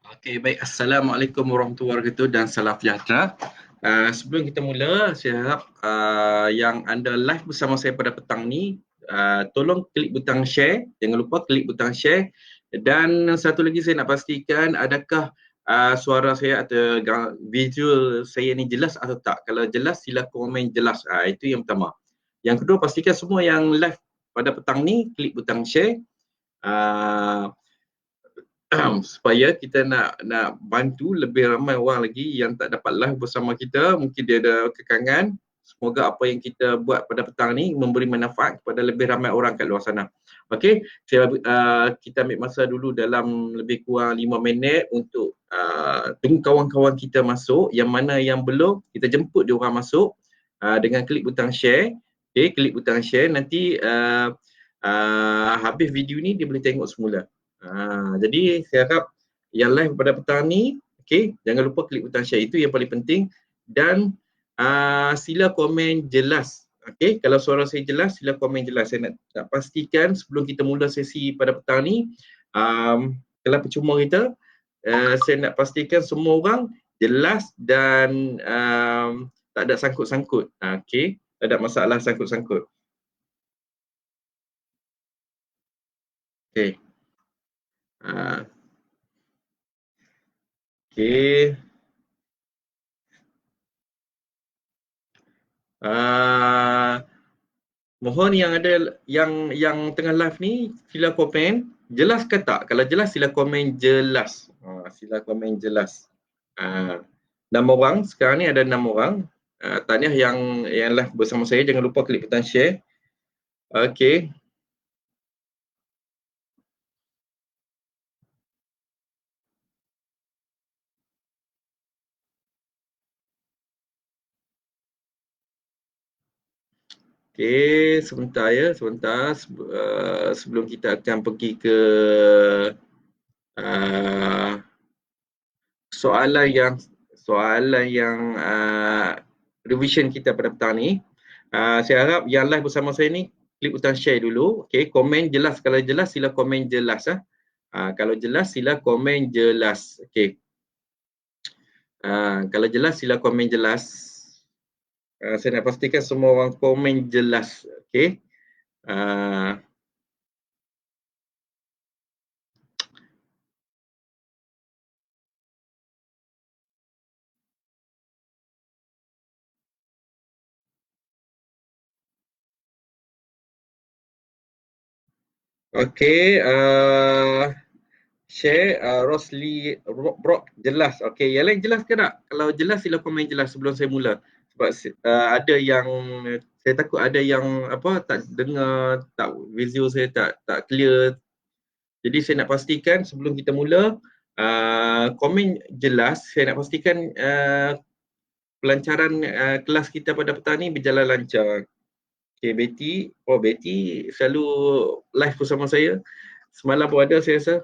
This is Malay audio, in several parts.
Okey, baik. Assalamualaikum warahmatullahi wabarakatuh dan salam sejahtera. Sebelum kita mula, saya harap yang anda live bersama saya pada petang ni, tolong klik butang share. Jangan lupa klik butang share. Dan satu lagi saya nak pastikan, adakah suara saya atau visual saya ni jelas atau tak. Kalau jelas, sila komen jelas. Itu yang pertama. Yang kedua, pastikan semua yang live pada petang ni, klik butang share. Uh, supaya kita nak bantu lebih ramai orang lagi yang tak dapat live bersama kita, mungkin dia ada kekangan. Semoga apa yang kita buat pada petang ni memberi manfaat kepada lebih ramai orang kat luar sana. Okey, kita ambil masa dulu dalam lebih kurang 5 minit untuk tunggu kawan-kawan kita masuk. Yang mana yang belum, kita jemput dia orang masuk dengan klik butang share. Okey, klik butang share, nanti habis video ni dia boleh tengok semula. Jadi saya harap yang live pada petang ni, jangan lupa klik butang share, itu yang paling penting. Dan sila komen jelas. Kalau suara saya jelas, sila komen jelas. Saya nak pastikan sebelum kita mula sesi pada petang ni, dalam percuma kita, saya nak pastikan semua orang jelas dan tak ada sangkut-sangkut. Tak ada masalah sangkut-sangkut. Okey. Mohon yang ada yang tengah live ni sila komen jelas ke tak. Kalau jelas sila komen jelas. Sila komen jelas. 6 orang, sekarang ni ada 6 orang. Tahniah yang live bersama saya, jangan lupa klik butang share. Okey. Okey, sebentar ya, sebentar sebelum kita akan pergi ke soalan yang revision kita pada petang ni. Saya harap yang live bersama saya ni klik butang share dulu. Okey, komen jelas. Kalau jelas sila komen jelas. Kalau jelas sila komen jelas. Okey. Kalau jelas sila komen jelas. Saya nak pastikan semua orang komen jelas. Okey. Okey, share Rosli Brock jelas. Okey, yang lain jelas ke tak? Kalau jelas sila komen jelas sebelum saya mula. Sebab ada yang saya takut ada yang tak dengar, tak visual saya tak clear. Jadi saya nak pastikan sebelum kita mula komen jelas. Saya nak pastikan pelancaran kelas kita pada petang ni berjalan lancar. Okey, Betty selalu live bersama saya. Semalam pun ada saya rasa.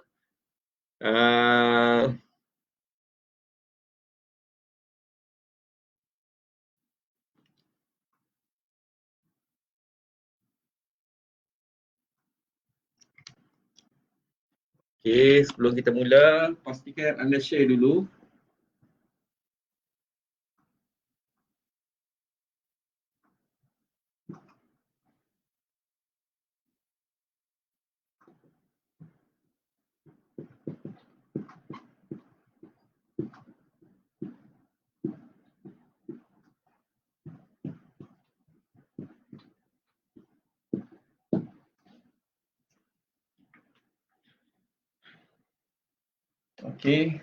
Okey, sebelum kita mula, pastikan anda share dulu. Okey.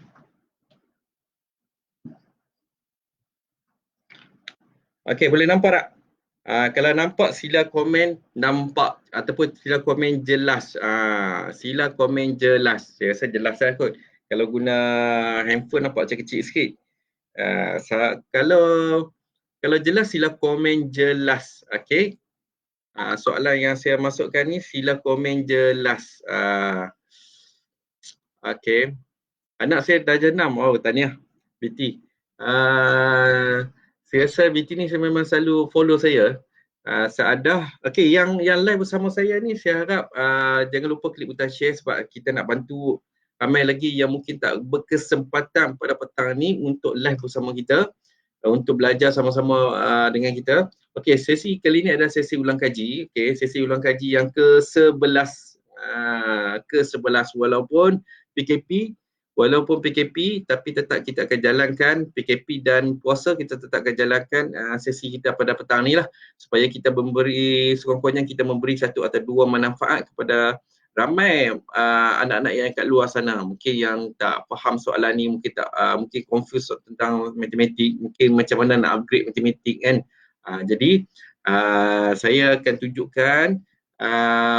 Okey, boleh nampak tak? Kalau nampak sila komen nampak ataupun sila komen jelas. Sila komen jelas. Saya rasa jelas lah kot. Kalau guna handphone nampak macam kecil sikit. Kalau jelas sila komen jelas. Okey. Soalan yang saya masukkan ni sila komen jelas. Okey. Anak saya darjah 6. Oh, tahniah Betty. Saya rasa Betty ni saya memang selalu follow saya. Saadah. Okey, yang live bersama saya ni saya harap jangan lupa klik butang share sebab kita nak bantu ramai lagi yang mungkin tak berkesempatan pada petang ni untuk live bersama kita, untuk belajar sama-sama dengan kita. Okey, sesi kali ini adalah sesi ulang kaji. Okey, sesi ulang kaji yang ke-11. Ke-11 walaupun PKP tapi tetap kita akan jalankan PKP dan puasa, kita tetap akan jalankan sesi kita pada petang ni lah, supaya kita memberi sekurang-kurangnya kita memberi satu atau dua manfaat kepada ramai anak-anak yang kat luar sana, mungkin yang tak faham soalan ni, mungkin tak mungkin confused tentang matematik, mungkin macam mana nak upgrade matematik kan. Jadi saya akan tunjukkan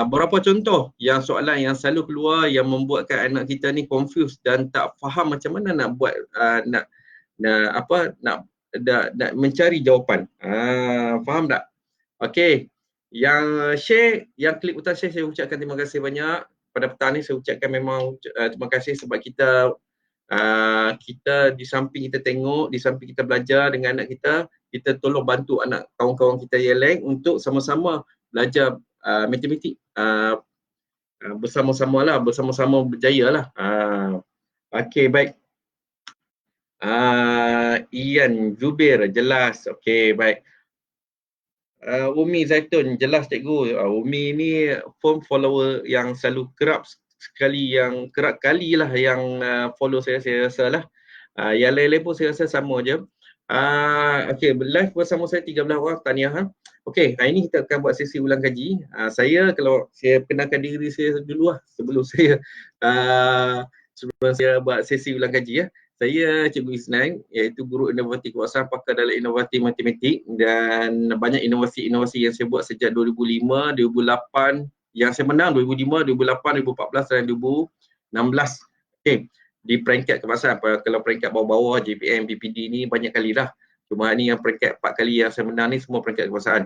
beberapa contoh yang soalan yang selalu keluar yang membuatkan anak kita ni confused dan tak faham macam mana nak buat nak mencari jawapan. Faham tak? Okey. Yang share, yang klik butang share, saya ucapkan terima kasih banyak. Pada petang ni saya ucapkan memang terima kasih sebab kita di samping kita tengok, di samping kita belajar dengan anak kita, kita tolong bantu anak kawan-kawan kita yang lain untuk sama-sama belajar matematik bersama-sama lah, bersama-sama berjaya lah. Okey, baik. Ian Zubir, jelas. Okey, baik. Umi Zaitun, jelas cikgu. Umi ni form follower yang selalu kerap kali lah yang follow saya rasa lah. Yang lain-lain pun saya rasa sama je. Okey, live bersama saya 13 orang, tahniah. Okey, hari ni kita akan buat sesi ulang kaji. Kalau saya kenalkan diri saya dulu lah sebelum saya buat sesi ulang kaji ya. Saya Cikgu Isnan, iaitu guru inovasi kewasaan pakar dalam inovasi matematik, dan banyak inovasi-inovasi yang saya buat sejak 2005, 2008, yang saya menang 2005, 2008, 2014 dan 2016. Okey, di peringkat kebangsaan. Kalau peringkat bawah-bawah JPM, PPD ni banyak kali lah. Cuma ni yang peringkat 4 kali yang saya menang ni semua peringkat kebangsaan.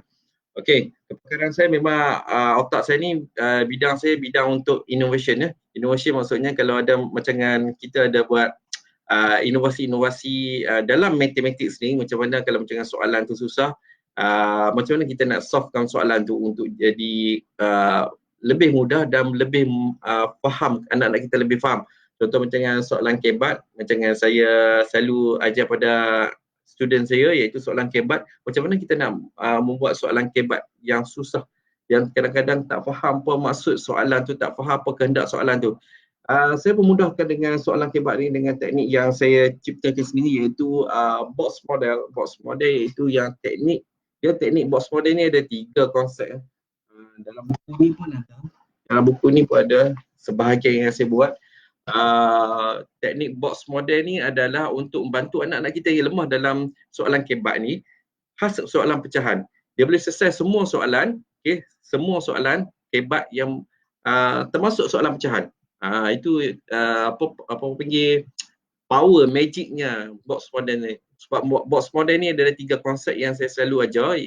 Okey, kepakaran saya memang otak saya ni bidang saya bidang untuk innovation ya. Innovation maksudnya kalau ada macam kita ada buat inovasi-inovasi dalam matematik ni, macam mana kalau macam soalan tu susah, macam mana kita nak solvekan soalan tu untuk jadi lebih mudah dan lebih faham, anak-anak kita lebih faham. Contoh macam soalan kebat, macam saya selalu ajar pada student saya, iaitu soalan kebat. Macam mana kita nak membuat soalan kebat yang susah, yang kadang-kadang tak faham apa maksud soalan tu, tak faham apa kehendak soalan tu. Saya memudahkan dengan soalan kebat ni dengan teknik yang saya ciptakan sendiri, iaitu box model. Box model iaitu yang teknik box model ni ada 3 konsep. Dalam buku ni pun ada. Dalam buku ni pun ada sebahagian yang saya buat. Teknik box model ni adalah untuk membantu anak-anak kita yang lemah dalam soalan kebat ni, khas soalan pecahan. Dia boleh selesai semua soalan, semua soalan kebat yang termasuk soalan pecahan. Itu apa panggil power magicnya box model ni. Sebab box model ni ada 3 konsep yang saya selalu ajar,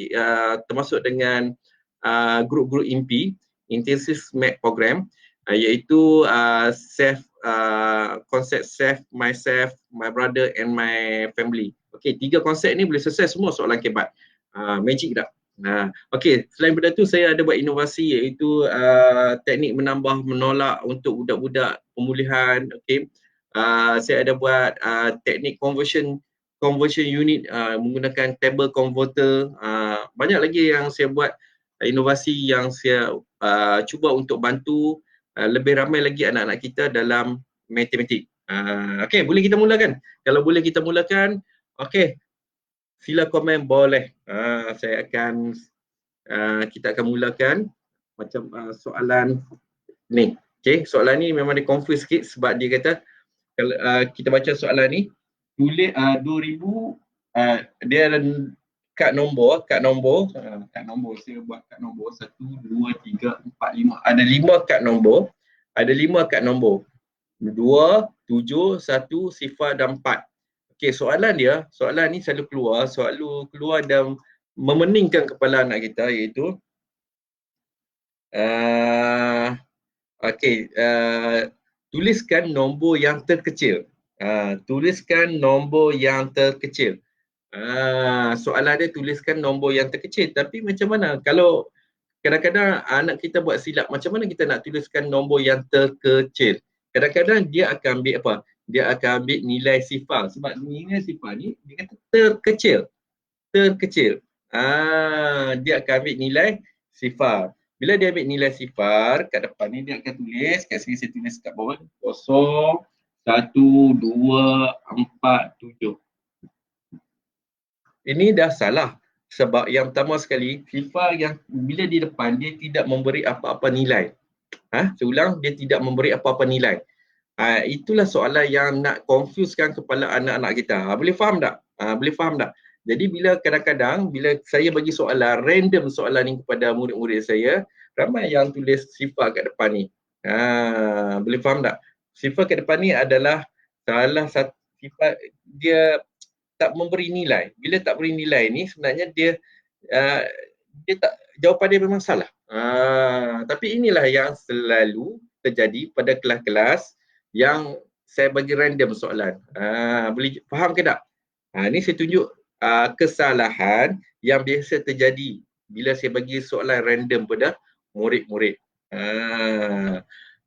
termasuk dengan grup-grup IMPI, Intensive Math Program, iaitu konsep self, myself, my brother and my family. Okey, 3 konsep ni boleh selesai semua soalan kebat. Magic tak? Okey, selain daripada tu saya ada buat inovasi, iaitu teknik menambah menolak untuk budak-budak pemulihan. Okey, saya ada buat teknik conversion unit menggunakan table converter. Banyak lagi yang saya buat inovasi yang saya cuba untuk bantu lebih ramai lagi anak-anak kita dalam matematik. Okey, boleh kita mulakan? Kalau boleh kita mulakan, okey. Sila komen boleh. Kita akan mulakan macam soalan ni. Okey, soalan ni memang dia confuse sikit sebab dia kata kalau kita baca soalan ni, tulis 2000 dia ada kad nombor saya buat kad nombor 1 2 3 4 5. Ada 5 kad nombor. Ada 5 kad nombor. 2, 7, 1, 0 dan 4. Okey, soalan ni selalu keluar dan memeningkan kepala anak kita, iaitu tuliskan nombor yang terkecil. Tuliskan nombor yang terkecil. Soalan dia tuliskan nombor yang terkecil, tapi macam mana kalau kadang-kadang anak kita buat silap, macam mana kita nak tuliskan nombor yang terkecil? kadang-kadang dia akan ambil apa? Dia akan ambil nilai sifar. Sebab nilai sifar ni dia kata terkecil. Dia akan ambil nilai sifar. Bila dia ambil nilai sifar, kat depan ni dia akan tulis, kat sini saya tulis kat bawah, 0, 1, 2, 4, 7. Ini dah salah. Sebab yang pertama sekali, sifar yang bila di depan, dia tidak memberi apa-apa nilai. Saya ulang, dia tidak memberi apa-apa nilai. Itulah soalan yang nak confusekan kepala anak-anak kita. Boleh faham tak? Boleh faham tak? Jadi bila kadang-kadang, bila saya bagi soalan, random soalan ni kepada murid-murid saya, ramai yang tulis sifar kat depan ni. Boleh faham tak? Sifar kat depan ni adalah salah satu sifar, dia tak memberi nilai. Bila tak beri nilai ni sebenarnya dia tak, jawapan dia memang salah. Tapi inilah yang selalu terjadi pada kelas-kelas yang saya bagi random soalan. Boleh faham ke tak? Ni saya tunjuk kesalahan yang biasa terjadi bila saya bagi soalan random pada murid-murid.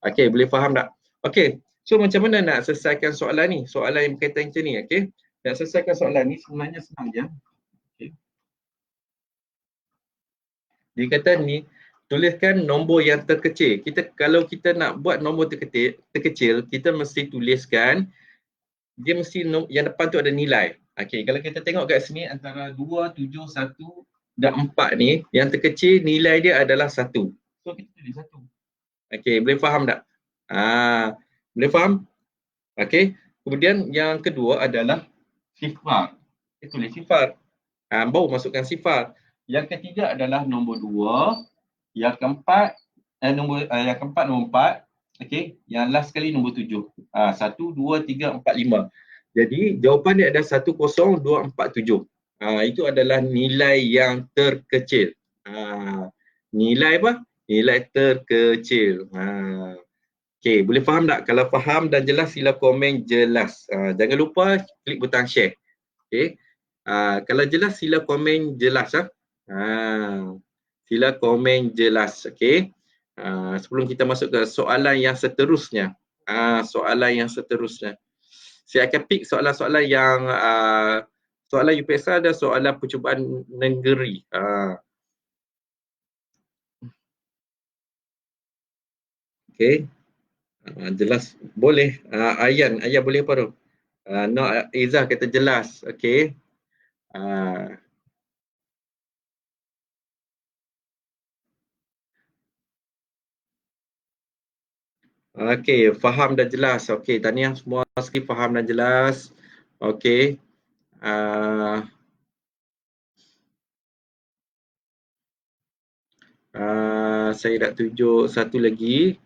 Okey, boleh faham tak? Okey, so macam mana nak selesaikan soalan ni? Soalan yang berkaitan macam ni, okey? Nak selesaikan soalan ni sebenarnya senang je. Okay. Dia kata ni, tuliskan nombor yang terkecil. Kalau kita nak buat nombor terkecil, kita mesti tuliskan, dia mesti yang depan tu ada nilai. Okey, kalau kita tengok kat sini antara 2, 7, 1 dan 4 ni, yang terkecil nilai dia adalah 1. So kita tulis 1. Okey, boleh faham tak? Boleh faham? Okey. Kemudian yang kedua adalah sifar. Kita tulis sifar. Baru masukkan sifar. Yang ketiga adalah nombor 2. Yang keempat, nombor 4. Okey. Yang last sekali nombor 7. 1, 2, 3, 4, 5. Jadi jawapan dia ada 10247. Itu adalah nilai yang terkecil. Nilai apa? Nilai terkecil. Okey, boleh faham tak? Kalau faham dan jelas, sila komen jelas. Jangan lupa klik butang share. Okey. Kalau jelas, sila komen jelas. Sila komen jelas. Okey. Sebelum kita masuk ke soalan yang seterusnya. Soalan yang seterusnya. Saya akan pick soalan-soalan yang soalan UPSR dan soalan percubaan negeri. Okey. Jelas boleh. Ayan boleh apa tu? No, Izzah kata jelas. Okey. Okey, faham dan jelas. Okey, tahniah semua sekali faham dan jelas. Okey. Saya nak tunjuk satu lagi.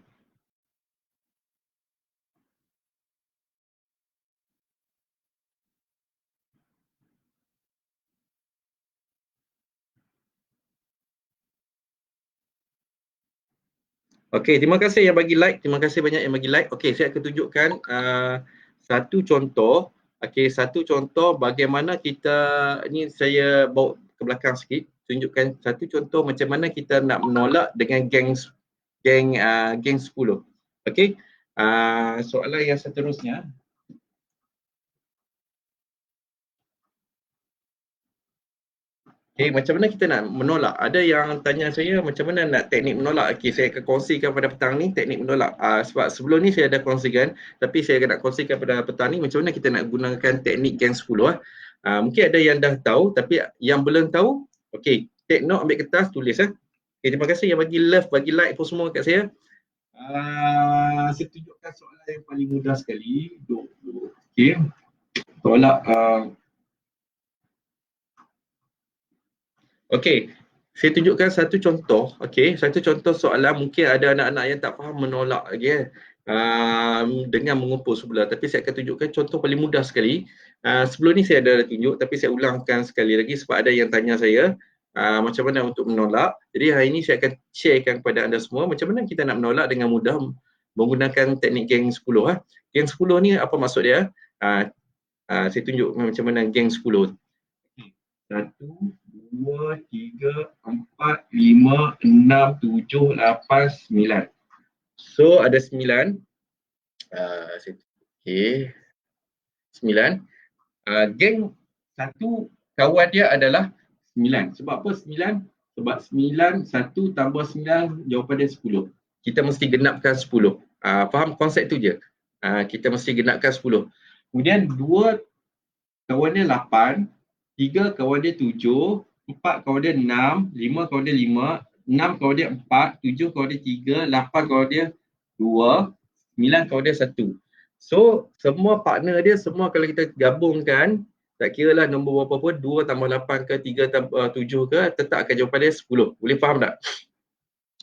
Okey, terima kasih yang bagi like. Terima kasih banyak yang bagi like. Okey, saya akan tunjukkan satu contoh. Okey, satu contoh bagaimana kita, ni saya bawa ke belakang sikit, tunjukkan satu contoh macam mana kita nak menolak dengan geng 10. Okey. Soalan yang seterusnya. Okay, macam mana kita nak menolak? Ada yang tanya saya macam mana nak teknik menolak. Okay, saya akan kongsikan pada petang ni teknik menolak. Sebab sebelum ni saya dah kongsikan, tapi saya akan nak kongsikan pada petang ni macam mana kita nak gunakan teknik geng 10. Mungkin ada yang dah tahu, tapi yang belum tahu, okay, take note, ambil kertas, tulis. Okay, terima kasih yang bagi love, bagi like pun semua kat saya. Saya tunjukkan soalan yang paling mudah sekali. Okay, tolak okey, saya tunjukkan satu contoh. Okey, satu contoh soalan mungkin ada anak-anak yang tak faham menolak dengan mengumpul sebelah. Tapi saya akan tunjukkan contoh paling mudah sekali. Sebelum ni saya ada tunjuk, tapi saya ulangkan sekali lagi sebab ada yang tanya saya macam mana untuk menolak. Jadi hari ini saya akan sharekan kepada anda semua macam mana kita nak menolak dengan mudah menggunakan teknik geng 10. Geng 10 ni apa maksud dia? Saya tunjuk macam mana geng 10. 1, 2, 3, 4, 5, 6, 7, 8, 9. So ada 9. Okey, 9. Geng satu kawan dia adalah 9. Sebab apa 9? Sebab 9, 1 tambah 9, jawapan dia 10. Kita mesti genapkan 10. Faham konsep tu je? Kita mesti genapkan 10. Kemudian 2 kawan dia 8, 3 kawan dia 7, 4 kawan dia 6, 5 kawan dia 5, 6 kawan dia 4, 7 kawan dia 3, 8 kawan dia 2, 9 kawan dia 1. So, semua partner dia semua kalau kita gabungkan, tak kira lah nombor berapa pun, 2 tambah 8 ke 3 tambah 7 ke, tetap akan jawapan dia 10. Boleh faham tak?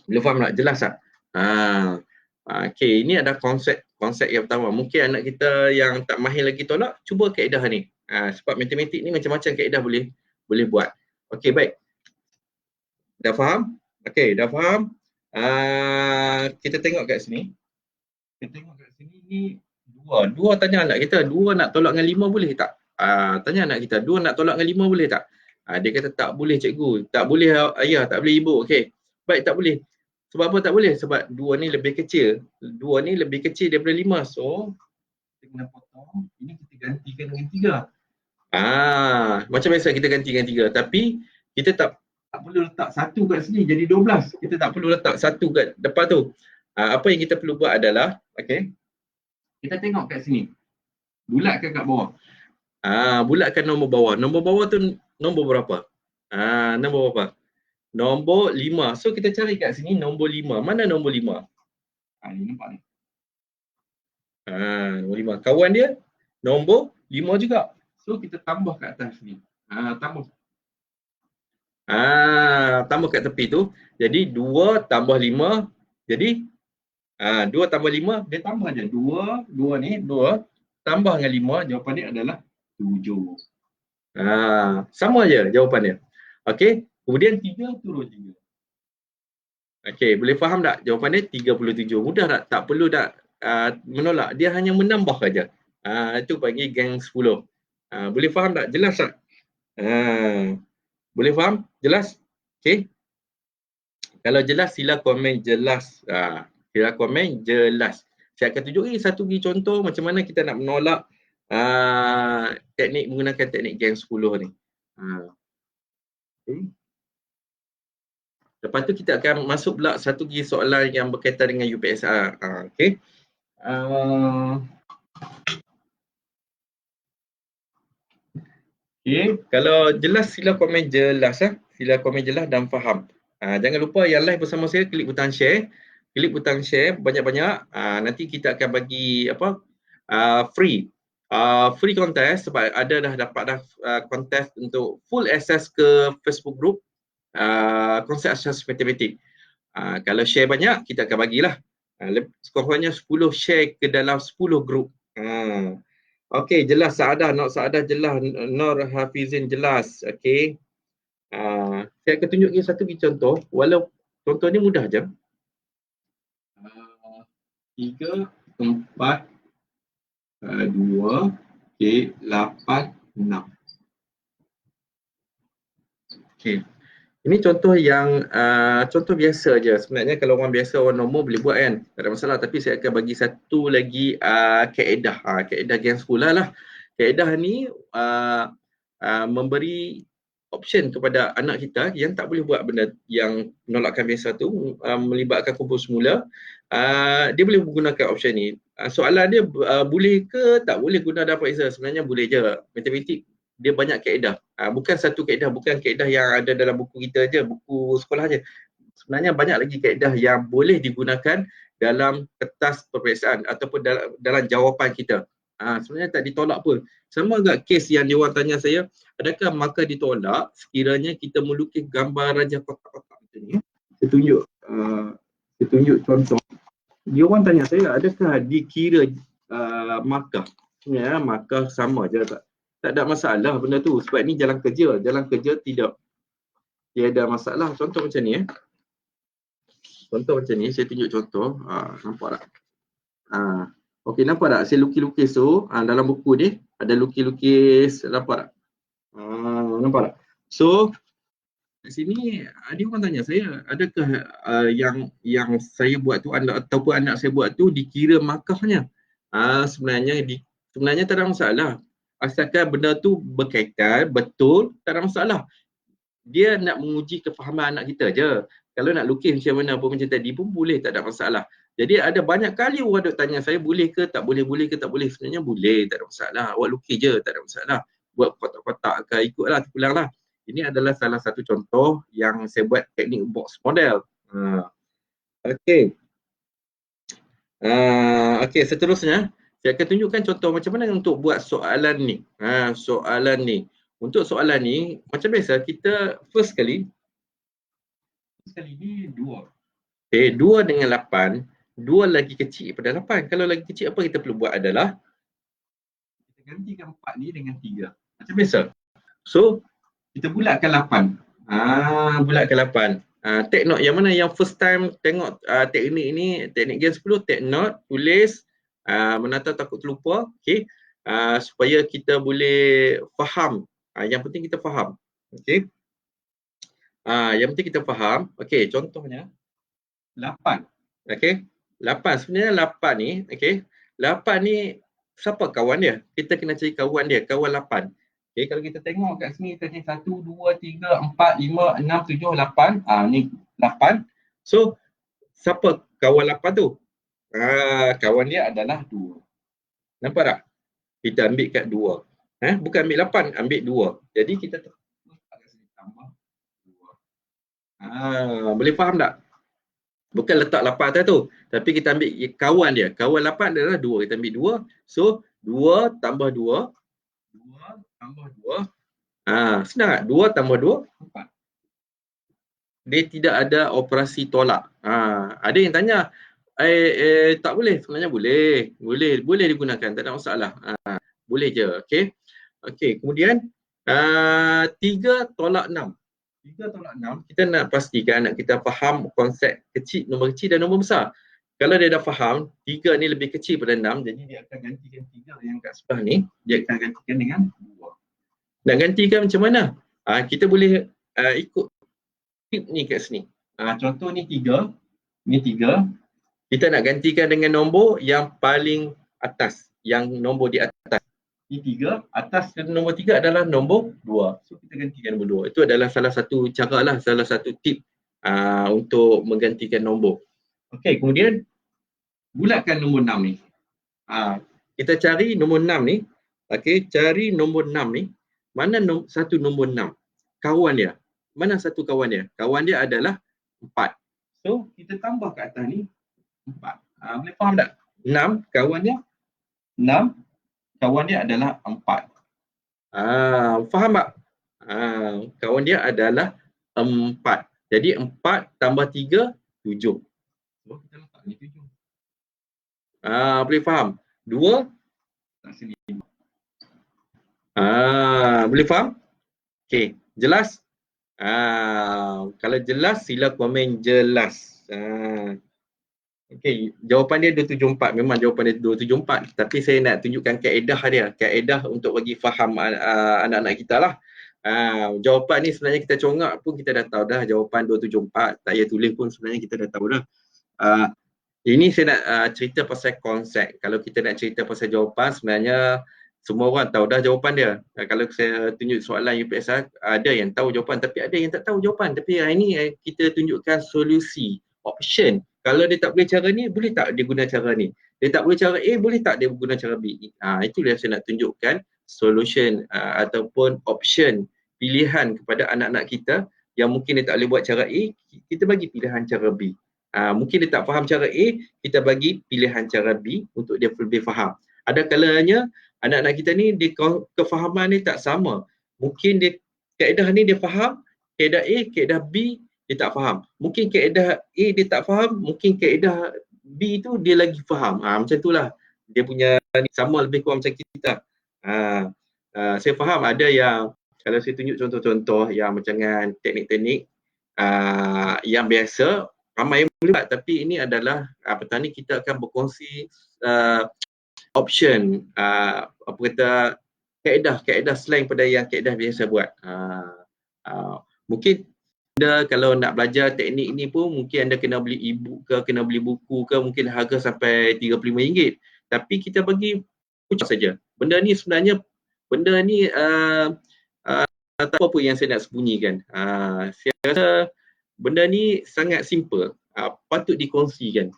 Boleh faham tak? Jelas tak? Okey, ini ada konsep yang pertama. Mungkin anak kita yang tak mahir lagi tolak, cuba kaedah ni. Sebab matematik ni macam-macam kaedah boleh buat. Okey, baik. Dah faham? Okey, dah faham? Kita tengok kat sini. Kita tengok kat sini ni dua tanya anak kita, 2 nak tolak dengan 5 boleh tak? Tanya anak kita, 2 nak tolak dengan 5 boleh tak? Dia kata tak boleh cikgu, tak boleh ayah, tak boleh ibu. Okey. Baik, tak boleh. Sebab apa tak boleh? Sebab 2 ni lebih kecil. 2 ni lebih kecil daripada 5. So, kita kena potong. Ini kita gantikan dengan 3. Macam biasa kita gantikan 3. Tapi, kita tak perlu letak 1 kat sini jadi 12. Kita tak perlu letak 1 kat depan tu. Apa yang kita perlu buat adalah, okey, kita tengok kat sini. Bulatkan kat bawah. Bulatkan nombor bawah. Nombor bawah tu nombor berapa? Nombor berapa? Nombor 5. So kita cari kat sini nombor 5. Mana nombor 5? Ni nampak ni. Nombor 5. Kawan dia nombor 5 juga. So kita tambah kat atas ni. Tambah. Tambah kat tepi tu. Jadi 2 tambah 5. Jadi 2 tambah 5, dia tambah je. 2 ni, 2 tambah dengan 5, jawapan dia adalah 7. Sama je jawapan dia. Okey, kemudian 3 turun 3. Okey, boleh faham tak? Jawapan dia 37. Mudah tak? Tak perlu tak menolak. Dia hanya menambah saja. Itu panggil geng 10. Boleh faham tak? Jelas tak? Boleh faham? Jelas? Okey. Kalau jelas, sila komen jelas. Sila komen jelas. Saya akan tunjuk satu lagi contoh macam mana kita nak menolak menggunakan teknik geng 10 ni. Okay. Lepas tu kita akan masuk pula satu lagi soalan yang berkaitan dengan UPSR. Okay. Okay. Kalau jelas, sila komen jelas. Sila komen jelas dan faham. Jangan lupa yang live bersama saya, klik butang share. Klik butang share banyak-banyak. Nanti kita akan bagi free. Free contest sebab ada dah dapat contest untuk full access ke Facebook group konsep asas matematik. Kalau share banyak, kita akan bagilah. Sekurang-kurangnya 10 share ke dalam 10 group. Okey, jelas Saadah, Nur Saadah jelas, Nur Hafizin jelas. Okey. Saya akan tunjuk satu contoh. Walau contoh ni mudah je. 3, 4, 2, 8, 6. Okey. Ini contoh yang contoh biasa je. Sebenarnya kalau orang biasa, orang normal boleh buat kan. Tak ada masalah. Tapi saya akan bagi satu lagi kaedah. Kaedah geng sekolah lah. Kaedah ni memberi option kepada anak kita yang tak boleh buat benda yang penolakan biasa tu, melibatkan kumpul semula. Dia boleh menggunakan option ni. Soalan dia boleh ke tak boleh guna dapat Excel? Sebenarnya boleh je. Matematik dia banyak kaedah. Bukan satu kaedah, bukan kaedah yang ada dalam buku kita je, buku sekolah je. Sebenarnya banyak lagi kaedah yang boleh digunakan dalam kertas peperiksaan ataupun dalam jawapan kita. Sebenarnya tak ditolak pun. Sama agak kes yang dia orang tanya saya, adakah markah ditolak sekiranya kita melukis gambar raja kotak-kotak macam ni? Saya tunjuk contoh. Dia orang tanya saya, adakah dikira markah? Sebenarnya markah sama je, tak ada masalah benda tu. Sebab ni jalan kerja. Jalan kerja tidak ada masalah. Contoh macam ni. Contoh macam ni. Saya tunjuk contoh. Nampak tak? Okey, nampak tak? Saya lukis-lukis tu. Dalam buku ni ada lukis-lukis. Nampak tak? Nampak tak? So, kat sini dia orang tanya saya, adakah yang saya buat tu ataupun anak saya buat tu dikira markahnya? Sebenarnya tak ada masalah. Asalkan benda tu berkaitan, betul, tak ada masalah. Dia nak menguji kefahaman anak kita je. Kalau nak lukis macam mana pun macam tadi pun boleh, tak ada masalah. Jadi ada banyak kali orang duk tanya saya boleh ke tak boleh, boleh ke tak boleh. Sebenarnya boleh, tak ada masalah. Awak lukis je, tak ada masalah. Buat kotak-kotak ke, ikutlah, terpulanglah. Ini adalah salah satu contoh yang saya buat teknik box model. Okey. Okey, seterusnya saya akan tunjukkan contoh macam mana untuk buat soalan ni. Soalan ni. Untuk soalan ni, macam biasa kita first kali ni 2. Okay, 2 dengan 8, 2 lagi kecil daripada 8. Kalau lagi kecil, apa kita perlu buat adalah kita gantikan 4 ni dengan 3. Macam biasa. So, kita bulatkan 8. Bulatkan 8. Take note yang mana yang first time tengok teknik ni, teknik Gen 10, take note, tulis, menata takut terlupa, okay? Supaya kita boleh faham. Yang penting kita faham. Okay? Yang penting kita faham. Okay, contohnya 8. Okay? 8. Sebenarnya 8 ni, okay? 8 ni siapa kawan dia? Kita kena cari kawan dia, kawan 8. Okay, kalau kita tengok kat sini tadi 1, 2, 3, 4, 5, 6, 7, 8. Ni 8. So, siapa kawan 8 tu? Kawan dia adalah 2. Nampak tak? Kita ambil kat 2. Bukan ambil 8, ambil 2. Jadi kita tambah 2. Boleh faham tak? Bukan letak 8 atas tu. Tapi kita ambil kawan dia. Kawan 8 adalah 2. Kita ambil 2. So, 2 tambah 2. 2 tambah 2. Senang tak? 2 tambah 2, 4. Dia tidak ada operasi tolak. Ada yang tanya, tak boleh. Sebenarnya boleh. Boleh digunakan. Tak ada masalah. Boleh je. Okay. Kemudian, 3 tolak 6. 3 tolak 6, kita nak pastikan anak kita faham konsep kecil, nombor kecil dan nombor besar. Kalau dia dah faham, 3 ni lebih kecil pada 6, jadi dia akan gantikan 3 yang kat sebelah ni, dia akan gantikan dengan 2. Nak gantikan macam mana? Kita boleh ikut tip ni kat sini. Contoh ni 3, ni 3. Kita nak gantikan dengan nombor yang paling atas, yang nombor di atas. Ni 3, atas nombor 3 adalah nombor 2. So kita gantikan nombor 2. Itu adalah salah satu cara lah, salah satu tip untuk menggantikan nombor. Okey, kemudian bulatkan nombor 6 ni. Kita cari nombor 6 ni. Okey, cari nombor 6 ni. Mana satu nombor 6? Kawan dia. Mana satu kawan dia? Kawan dia adalah 4. So kita tambah kat atas ni 4. Boleh faham tak? 6 kawan dia. 6 kawan dia adalah 4. Faham tak? Kawan dia adalah 4. Jadi 4 tambah 3, 7. So, kita letak ni 7. Boleh faham? 2 tak sini. Boleh faham? Okey, jelas? Kalau jelas, sila komen jelas. Okey, jawapan dia 274. Memang jawapan dia 274. Tapi saya nak tunjukkan kaedah dia. Kaedah untuk bagi faham anak-anak kita lah. Jawapan ni sebenarnya kita congak pun kita dah tahu dah jawapan 274. Tak payah tulis pun sebenarnya kita dah tahu dah. Ini saya nak cerita pasal konsep. Kalau kita nak cerita pasal jawapan, sebenarnya semua orang tahu dah jawapan dia. Kalau saya tunjuk soalan UPSR, ada yang tahu jawapan tapi ada yang tak tahu jawapan. Tapi hari ni kita tunjukkan solusi, option. Kalau dia tak boleh cara ni, boleh tak dia guna cara ni? Dia tak boleh cara A, boleh tak dia guna cara B? Itulah saya nak tunjukkan solution ataupun option, pilihan kepada anak-anak kita yang mungkin dia tak boleh buat cara A, kita bagi pilihan cara B. Mungkin dia tak faham cara A, kita bagi pilihan cara B untuk dia lebih faham. Ada kalanya anak-anak kita ni dia kefahaman ni tak sama. Mungkin dia kaedah ni dia faham, kaedah A, kaedah B dia tak faham. Mungkin kaedah A dia tak faham, mungkin kaedah B tu dia lagi faham. Macam itulah. Dia punya ni sama lebih kurang macam kita. Saya faham ada yang kalau saya tunjuk contoh-contoh yang macam dengan teknik-teknik yang biasa ramai yang boleh buat, tapi ini adalah petang ni kita akan berkongsi option, apa kata, kaedah slang pada yang kaedah biasa buat. Mungkin anda kalau nak belajar teknik ini pun mungkin anda kena beli e-book ke, kena beli buku ke, mungkin harga sampai RM35. tapi kita bagi pucuk saja. Benda ni sebenarnya, benda ni tak apa pun yang saya nak sembunyikan. Saya rasa benda ni sangat simple, patut dikongsikan.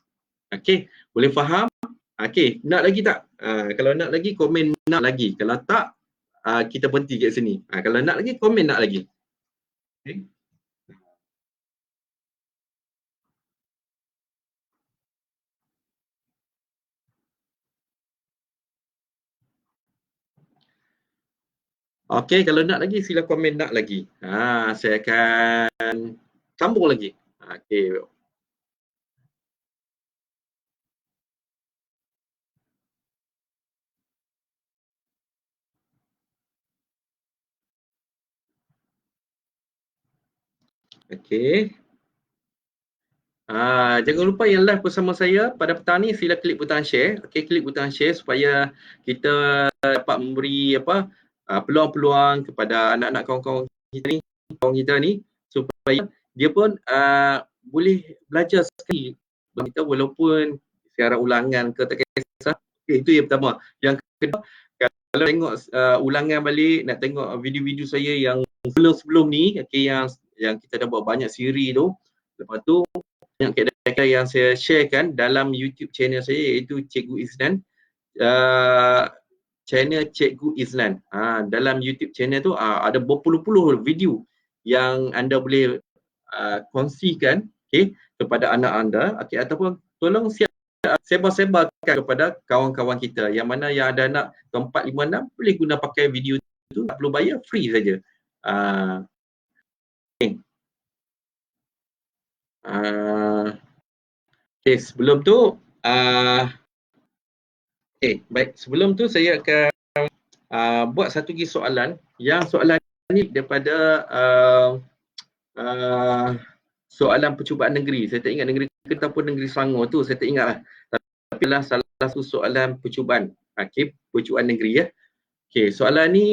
Okey, boleh faham? Okey, nak lagi tak? Kalau nak lagi, komen nak lagi. Kalau tak, kita berhenti kat sini. Kalau nak lagi, komen nak lagi. Okay. Okey, kalau nak lagi, sila komen nak lagi. Saya akan sambung lagi. Okey. Okey. Jangan lupa yang live bersama saya pada petang ni, sila klik butang share. Okey, klik butang share supaya kita dapat memberi peluang-peluang kepada anak-anak kawan-kawan kita ni supaya dia pun boleh belajar sekali kita walaupun secara ulangan ke tak kisah. Okay, itu yang pertama. Yang kedua, kalau tengok ulangan balik, nak tengok video-video saya yang sebelum ni, okay, yang kita dah buat banyak siri tu. Lepas tu banyak kadang-kadang yang saya sharekan dalam YouTube channel saya, iaitu Cikgu Izlan. Channel Cikgu Izlan. Dalam YouTube channel tu ada berpuluh-puluh video yang anda boleh kongsikan, okay, kepada anak anda, okay, ataupun tolong sebar-sebarkan kepada kawan-kawan kita yang mana yang ada anak keempat, lima, enam, boleh guna pakai video tu, tak perlu bayar, free saja. Okay. Okay, sebelum tu baik, sebelum tu saya akan buat satu lagi soalan. Yang soalan ni daripada soalan percubaan negeri. Saya tak ingat negeri kita pun negeri Selangor tu, saya tak ingat lah. Tapi lah salah satu soalan percubaan. Okay, percubaan negeri ya. Okay, soalan ni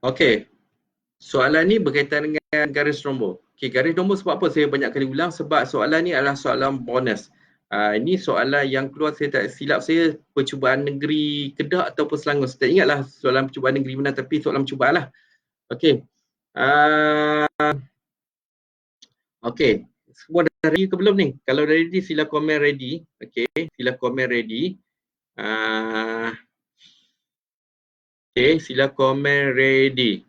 okey. Soalan ni berkaitan dengan garis nombor. Okey, garis nombor sebab apa saya banyak kali ulang? Sebab soalan ni adalah soalan bonus. Ini soalan yang keluar, saya tak silap saya, percubaan negeri Kedah ataupun Selangor. Saya tak ingatlah soalan percubaan negeri mana, tapi soalan percubaan lah. Okey. Okey. Semua dah ready ke belum ni? Kalau dah ready, sila komen ready. Okey, sila komen ready. Okey, sila komen ready.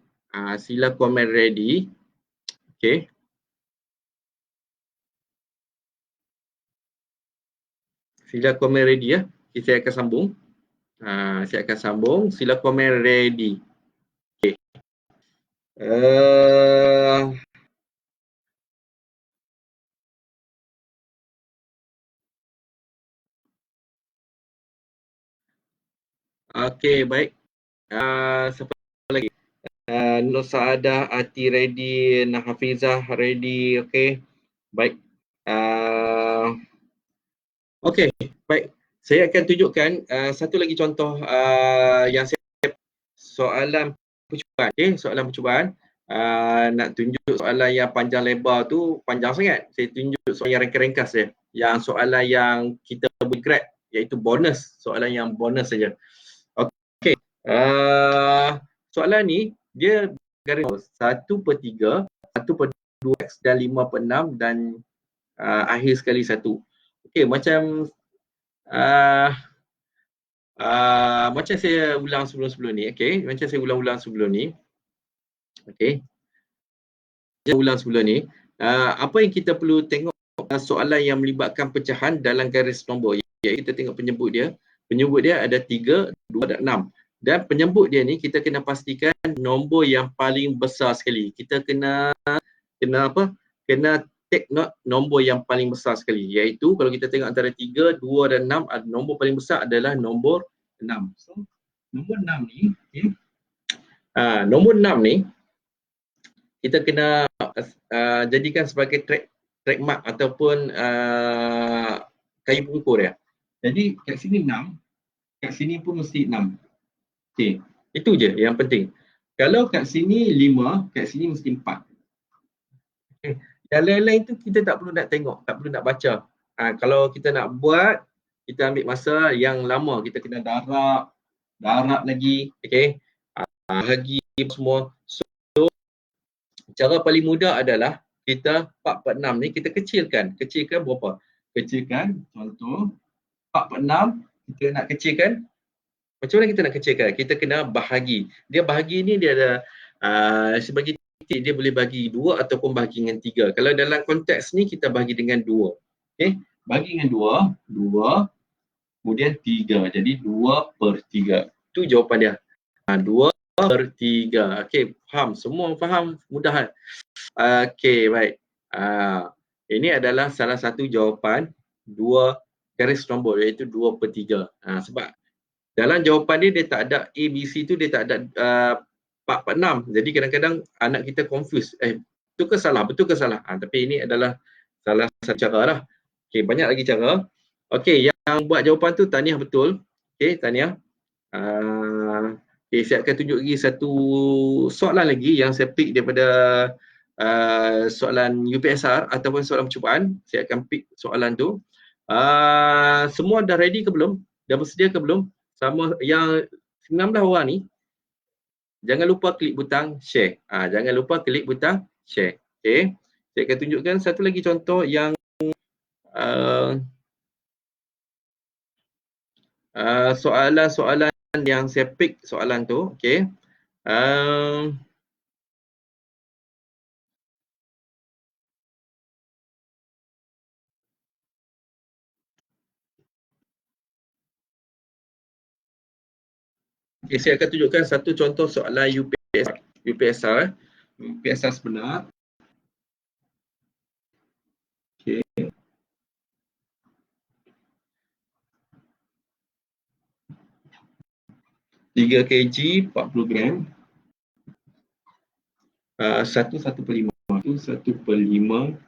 Sila komen ready. Okey. Sila komen ready ya. Okay, saya akan sambung. Saya akan sambung. Sila komen ready. Okey. Okey, baik. Siapa lagi? Nur Saadah, Ati ready, Hafizah ready. Okey. Baik. Okey, baik. Saya akan tunjukkan satu lagi contoh yang saya soalan percubaan. Okey, soalan percubaan. Nak tunjuk soalan yang panjang lebar tu panjang sangat. Saya tunjuk soalan yang ringkas je. Yang soalan yang kita boleh grab, iaitu bonus. Soalan yang bonus saja. Okey. Soalan ni dia garis 1/3, 1/2x dan 5/6 dan akhir sekali 1. Okey, macam macam saya ulang sebelum-sebelum ni. Okey, macam saya ulang-ulang sebelum ni. Okey. Saya ulang sebelum ni. Apa yang kita perlu tengok soalan yang melibatkan pecahan dalam garis nombor. Iaitu kita tengok penyebut dia. Penyebut dia ada 3, 2 dan 6. Dan penyebut dia ni kita kena pastikan nombor yang paling besar sekali. Kita kena kena apa? Kena take note nombor yang paling besar sekali, iaitu kalau kita tengok antara 3, 2 dan 6, nombor paling besar adalah nombor 6. So, nombor 6 ni, okay. Nombor 6 ni kita kena jadikan sebagai trademark ataupun kayu pengukur ya. Jadi kat sini 6, kat sini pun mesti 6. Okey, itu je yang penting. Kalau kat sini 5, kat sini mesti 4. Okay. Yang lain-lain tu kita tak perlu nak tengok, tak perlu nak baca. Kalau kita nak buat, kita ambil masa yang lama, kita kena darab lagi, okey. Bahagi semua. So, cara paling mudah adalah kita 4/6 ni kita kecilkan. Kecilkan berapa? Kecilkan, contoh 4/6 kita nak kecilkan. Macam mana kita nak kecilkan? Kita kena bahagi. Dia bahagi ni dia ada sebagai titik, dia boleh bagi 2 ataupun bahagi dengan 3. Kalau dalam konteks ni kita bahagi dengan 2. Okey, bagi dengan 2, kemudian 3. Jadi 2/3. Itu jawapan dia. 2/3. Okey, faham? Semua faham? Mudah. Okey, baik. Ini adalah salah satu jawapan 2 garis nombor, iaitu 2/3. Sebab dalam jawapan dia tak ada A, B, C tu, dia tak ada 4/6. Jadi kadang-kadang anak kita confuse. Betul ke salah? Betul ke salah? Tapi ini adalah salah satu cara lah. Okey, banyak lagi cara. Okey, yang buat jawapan tu tahniah betul. Okey, tahniah. Okay, saya akan tunjuk lagi satu soalan lagi yang saya pick daripada soalan UPSR ataupun soalan percubaan. Saya akan pick soalan tu. Semua dah ready ke belum? Dah bersedia ke belum? Sama yang 19 orang ni, jangan lupa klik butang share. Jangan lupa klik butang share. Okay. Saya akan tunjukkan satu lagi contoh yang soalan-soalan yang saya pick soalan tu. Okay. Okay, saya akan tunjukkan satu contoh soalan UPSR sebenar. Okay. 3 kg, 40 gram. 1/5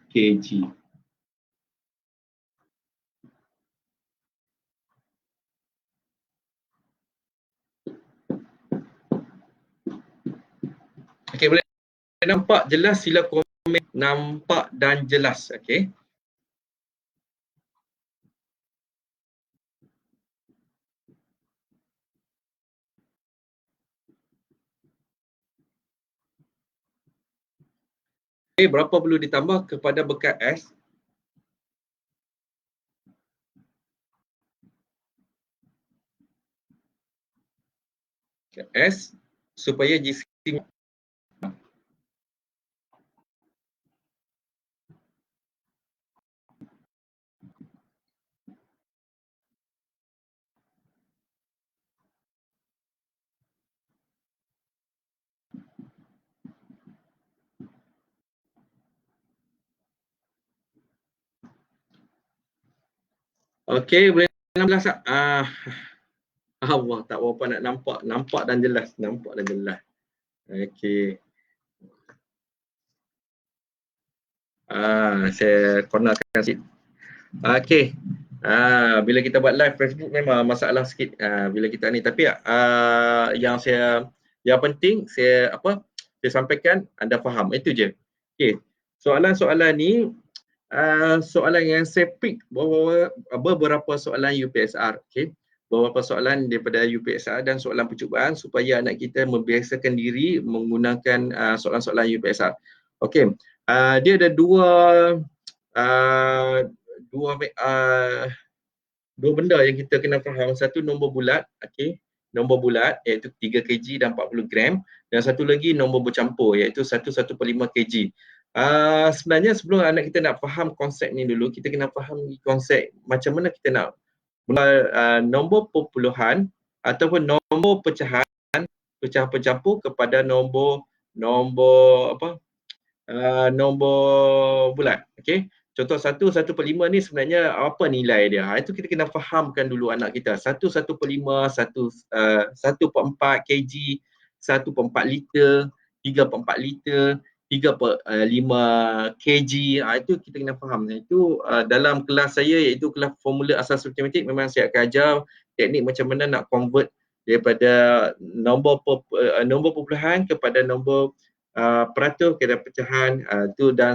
kg. Okey, boleh nampak jelas? Sila komen nampak dan jelas. Okey. Okay, berapa perlu ditambah kepada bekat S? S supaya GC. Okey, boleh jelas tak? Allah, tak berapa nak nampak. Nampak dan jelas. Okey. Saya cornerkan sikit. Okey. Bila kita buat live Facebook memang masalah sikit bila kita ni, tapi yang penting saya sampaikan anda faham. Itu je. Okey. Soalan-soalan ni soalan yang saya pick beberapa soalan UPSR. Okey. Beberapa soalan daripada UPSR dan soalan percubaan supaya anak kita membiasakan diri menggunakan soalan-soalan UPSR. Okey. Dia ada dua benda yang kita kena faham. Satu, nombor bulat, okey. Nombor bulat iaitu 3 kg dan 40 gram, dan satu lagi nombor bercampur iaitu 1/1/5 kg. Sebenarnya sebelum anak kita nak faham konsep ni dulu, kita kena faham konsep macam mana kita nak nombor perpuluhan ataupun nombor pecahan pencampur kepada nombor nombor bulat. Okey. Contoh 1/5 ni sebenarnya apa nilai dia? Itu kita kena fahamkan dulu anak kita. 1/5, 1/4 kg, 1/4 liter, 3/4 liter, 3/5 kg. Itu kita kena faham. Itu dalam kelas saya iaitu kelas formula asas matematik memang saya akan ajar teknik macam mana nak convert daripada nombor perpuluhan kepada nombor peratus kepada pecahan tu dan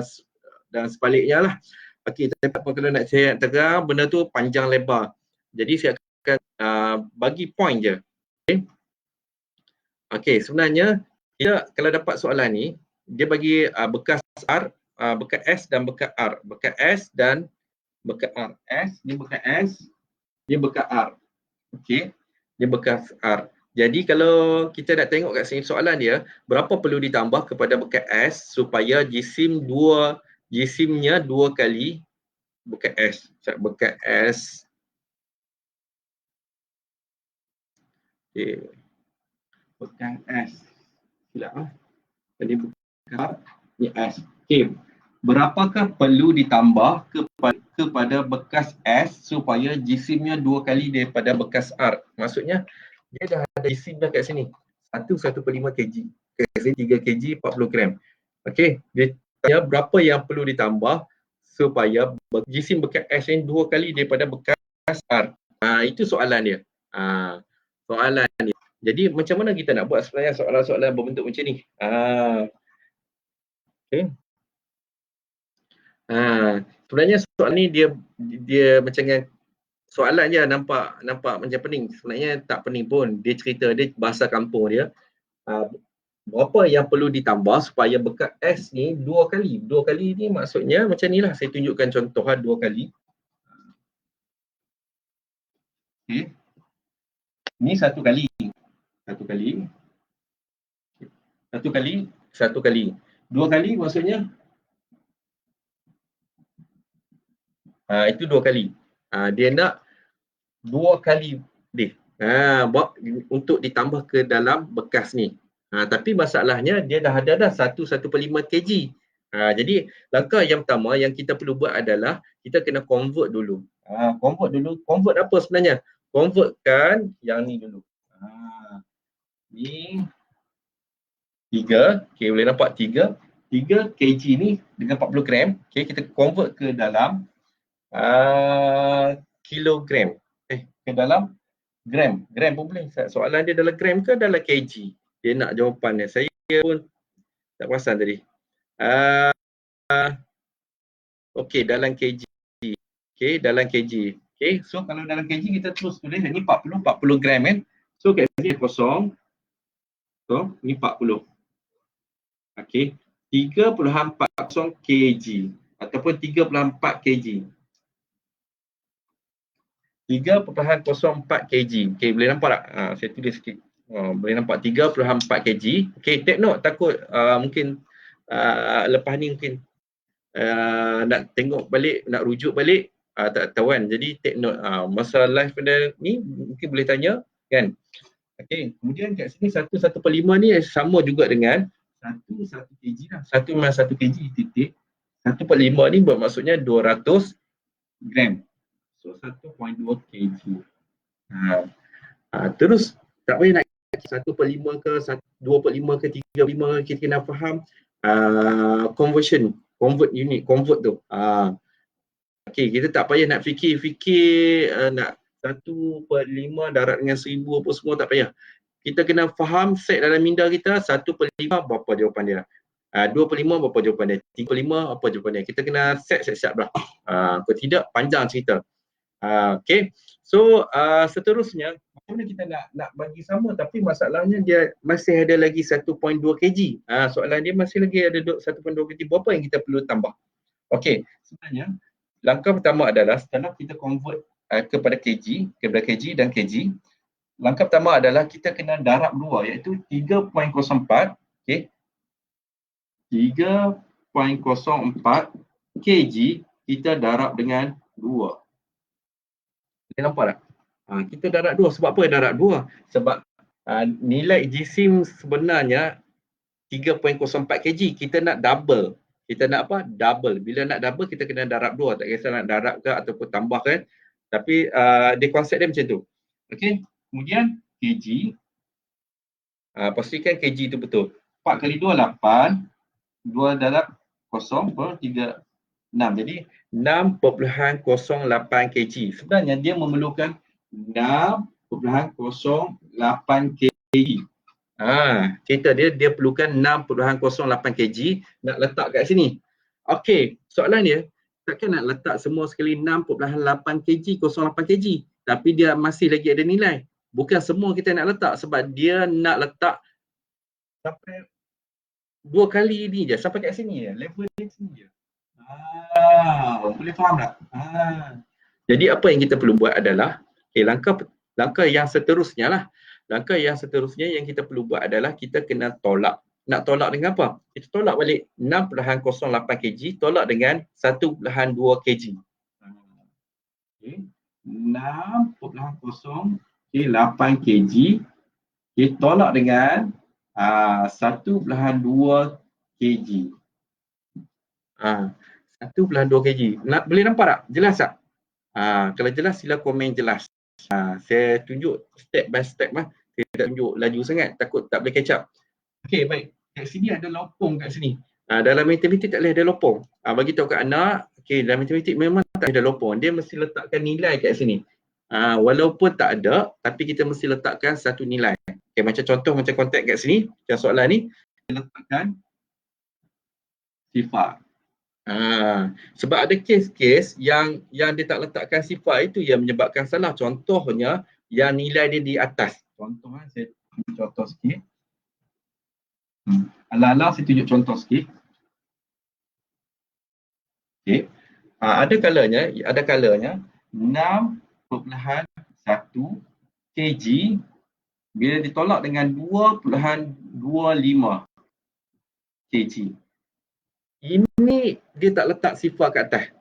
sebaliknya lah. Okey, tapi apa kalau nak saya terang benda tu panjang lebar. Jadi saya akan bagi point je. Okey, sebenarnya kita kalau dapat soalan ni dia bagi bekas R, bekas S dan bekas R. Bekas S dan bekas R. S ni bekas S, dia bekas R. Okey, dia bekas R. Jadi kalau kita nak tengok kat sini soalan dia, berapa perlu ditambah kepada bekas S supaya jisimnya dua kali bekas S. Bekas S. Okay. Bekas S. Silap lah. Tadi bekas ni S. Okay. Berapakah perlu ditambah kepada bekas S supaya jisimnya dua kali daripada bekas R? Maksudnya dia dah ada jisim dah kat sini. 1/5 kg. Kat sini 3 kg 40 gram. Okey, dia tanya berapa yang perlu ditambah supaya jisim bekas S ni dua kali daripada bekas R. Itu soalan dia. Soalan dia. Jadi macam mana kita nak buat sebenarnya soalan-soalan berbentuk macam ni? Okey. Sebenarnya soalan ni dia macam yang soalan je nampak macam pening. Sebenarnya tak pening pun. Dia cerita dia bahasa kampung dia. Berapa yang perlu ditambah supaya bekas S ni dua kali. Dua kali ni maksudnya macam ni lah. Saya tunjukkan contoh dua kali. Okay. Ni satu kali. Satu kali. Satu kali. Satu kali. Dua kali maksudnya itu dua kali. Dia nak dua kali dia. Untuk ditambah ke dalam bekas ni. Tapi masalahnya dia dah ada dah 1/5 kg. Jadi langkah yang pertama yang kita perlu buat adalah kita kena convert dulu. Convert apa sebenarnya? Convertkan yang ni dulu. Ni 3, okay, boleh nampak 3 kg ni dengan 40 gram. Okay, kita convert ke dalam kilogram. Ke dalam gram. Gram pun boleh. Soalan dia dalam gram ke dalam kg? Dia nak jawapan dia. Saya pun tak perasan tadi. Okey, dalam kg. Okey, dalam kg. Okey, so kalau dalam kg kita terus tulis ni 40 gram kan. So kat sini kosong. So, ni 40. Okey, 3.40 kg ataupun 3.4 kg. 3.04 kg. Okey, boleh nampak tak? Saya tulis sikit. Boleh nampak 3.4 kg. Okey, take note takut mungkin lepas ni mungkin nak tengok balik, nak rujuk balik, tak tahu kan. Jadi take note masa live pada ni mungkin boleh tanya kan. Okey, kemudian kat sini 1/5 ni sama juga dengan 1 kg lah. 1 kg titik 1/5 ni bermaksudnya 200 gram. So 1.2 kg. Terus tak payah nak 1/5 ke 2/5 ke 3/5, kita kena faham conversion, convert unit, convert tu. Okey, kita tak payah nak fikir nak 1/5 darab dengan 1000 apa semua, tak payah. Kita kena faham set dalam minda kita 1/5 berapa jawapan dia. 2/5 berapa jawapan dia. 3/5 apa jawapan dia. Kita kena set siap-siap dah. Kalau tidak panjang cerita. Okey. So seterusnya macam mana kita nak bagi sama tapi masalahnya dia masih ada lagi 1.2 kg. Soalan dia masih lagi ada 1.2 kg. Berapa yang kita perlu tambah? Okey, sebenarnya langkah pertama adalah setelah kita convert kepada kg dan kg, langkah pertama adalah kita kena darab dua iaitu 3.04, okey. 3.04 kg kita darab dengan 2. Boleh nampak tak? Kita darab 2. Sebab apa darab 2? Sebab nilai jisim sebenarnya 3.04 kg. Kita nak double. Kita nak apa? Double. Bila nak double, kita kena darab 2. Tak kisah nak darab ke ataupun tambahkan. Tapi dia konsep dia macam tu. Okey. Kemudian kg. Pastikan kg itu betul. 4 kali 2, 8. 2 darab 0.36. Jadi 6.08 kg. Sebenarnya dia memerlukan 6.08 kg. Cerita dia perlukan 6.08 kg nak letak kat sini. Okey, soalan dia takkan nak letak semua sekali 6.8 kg, 08 kg. Tapi dia masih lagi ada nilai. Bukan semua kita nak letak sebab dia nak letak sampai 2 kali ni je, sampai kat sini je, level ni sini je. Boleh faham tak? Jadi apa yang kita perlu buat adalah langkah yang seterusnya lah. Langkah yang seterusnya yang kita perlu buat adalah kita kena tolak. Nak tolak dengan apa? Kita tolak balik 6.08 kg tolak dengan 1.2 kg. Okay. 6.08 kg kita tolak dengan 1.2 kg. 1.2 kg. Boleh nampak tak? Jelas tak? Kalau jelas sila komen jelas. Saya tunjuk step by step lah. Saya tak tunjuk laju sangat, takut tak boleh catch up. Okey, baik. Kat sini ada lopong kat sini. Dalam matematik tak boleh ada lopong. Bagi tahu kat anak, okey, dalam matematik memang tak ada lopong. Dia mesti letakkan nilai kat sini. Walaupun tak ada, tapi kita mesti letakkan satu nilai. Okey, macam contoh macam konteks kat sini, macam soalan ni, kita letakkan sifar. Sebab ada kes-kes yang dia tak letakkan sifar, itu yang menyebabkan salah. Contohnya yang nilai dia di atas. Contoh saya tunjuk contoh sikit. Ala-ala saya tunjuk contoh sikit. Okey. Ada kalanya 6.1 kg bila ditolak dengan 2.25 kg. Ini dia tak letak sifar kat atas.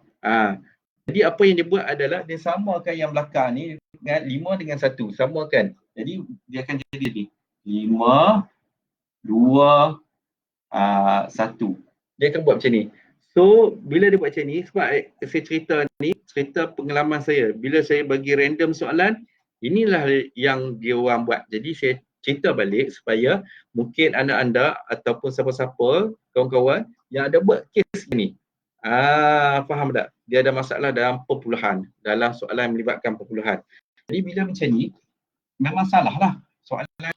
Jadi apa yang dia buat adalah dia samakan yang belakang ni dengan 5 dengan 1. Samakan. Jadi dia akan jadi 5, 2, 1. Dia akan buat macam ni. So bila dia buat macam ni, sebab saya cerita pengalaman saya. Bila saya bagi random soalan, inilah yang dia orang buat. Jadi saya cerita balik supaya mungkin anak anda ataupun siapa-siapa, kawan-kawan yang ada buat kes ni. Faham tak? Dia ada masalah dalam perpuluhan, dalam soalan melibatkan perpuluhan. Jadi bila macam ni, memang salah lah soalan.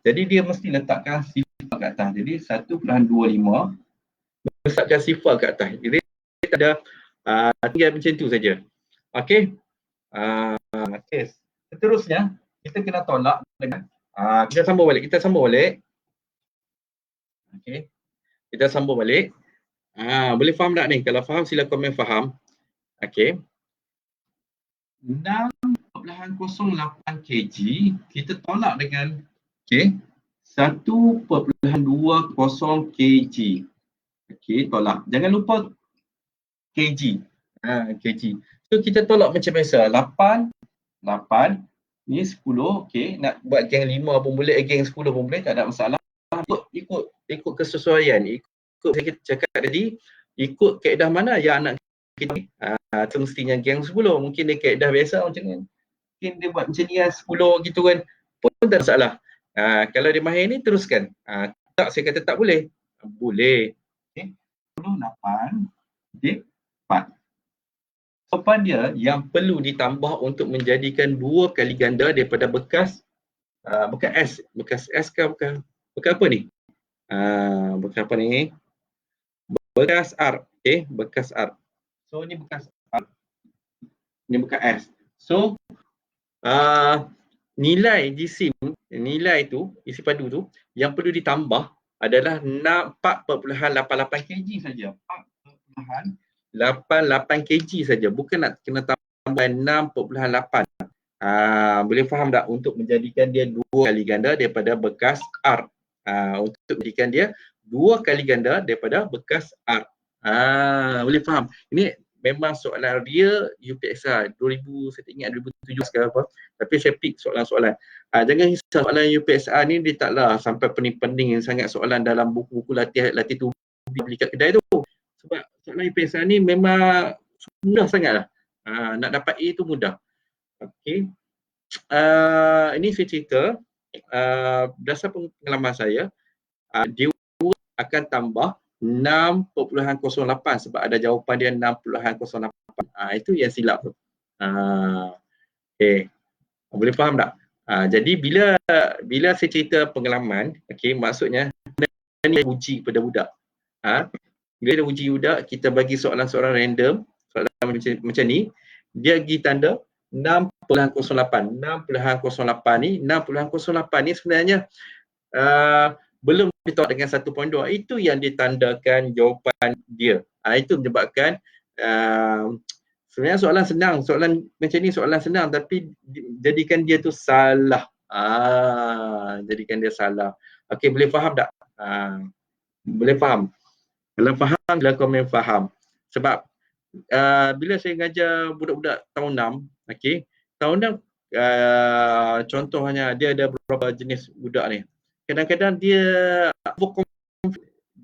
Jadi dia mesti letakkan sifar kat atas. Jadi 1.25 letakkan sifar kat atas. Jadi kita ada tinggal macam tu saja. Okey. Seterusnya kita kena tolak dengan kita sambung balik. Okey. Kita sambung balik. Boleh faham tak ni? Kalau faham sila komen faham. Okey. 6.08 kg kita tolak dengan 1.20 kg. Okey, tolak. Jangan lupa kg. Kg. So kita tolak macam biasa. 8 ni 10. Okey, nak buat geng 5 pun boleh, geng 10 pun boleh, tak ada masalah. Ikut kesesuaian. Ikut saya cakap tadi, ikut kaedah mana yang anak kita semestinya geng 10. Mungkin dia kaedah biasa macam ni. Mungkin dia buat macam ni 10 gitu kan. Pun tak ada masalah. Kalau dia mahir ni teruskan. Tak, saya kata tak boleh. Boleh. Okey. 28. Okey. 4. Jawapan dia yang perlu ditambah untuk menjadikan 2 kali ganda daripada bekas S. Bekas S ke bekas apa ni? Bekas apa ni? Bekas R. Okey, bekas R. So ni bekas R. Ni bekas S. So nilai jisim, nilai tu, isi padu tu yang perlu ditambah adalah 4.88 kg saja. 4.88 kg saja, bukan nak kena tambah 6.8. Boleh faham tak? Untuk menjadikan dia 2 kali ganda daripada bekas R. Untuk menjadikan dia 2 kali ganda daripada bekas R. Boleh faham? Ini memang soalan real UPSR 2000, saya tak ingat 2007 ke apa, tapi saya pick soalan-soalan. Jangan risau soalan UPSR ni dia taklah sampai pening-pening sangat soalan dalam buku-buku latih tubuh beli kat kedai tu. Sebab soalan UPSR ni memang mudah sangatlah. Nak dapat A tu mudah. Okey. Ini saya cerita berdasarkan pengalaman saya, dia akan tambah 6.08 sebab ada jawapan dia 6.08. Itu yang silap tu. Okey. Boleh faham tak? Jadi bila saya cerita pengalaman, okey, maksudnya ni uji pada budak. Bila dia uji budak, kita bagi soalan-soalan random, soalan macam ni, dia bagi tanda 6.08. 6.08 ni, 6.08 ni sebenarnya belum ditolak dengan 1.2. Itu yang ditandakan jawapan dia. Itu menyebabkan sebenarnya soalan senang. Soalan macam ni soalan senang tapi jadikan dia tu salah. Jadikan dia salah. Okey, boleh faham tak? Boleh faham? Kalau faham, bila komen faham. Sebab bila saya mengajar budak-budak tahun 6, okey, tahun 6 contohnya dia ada beberapa jenis budak ni. Kadang-kadang dia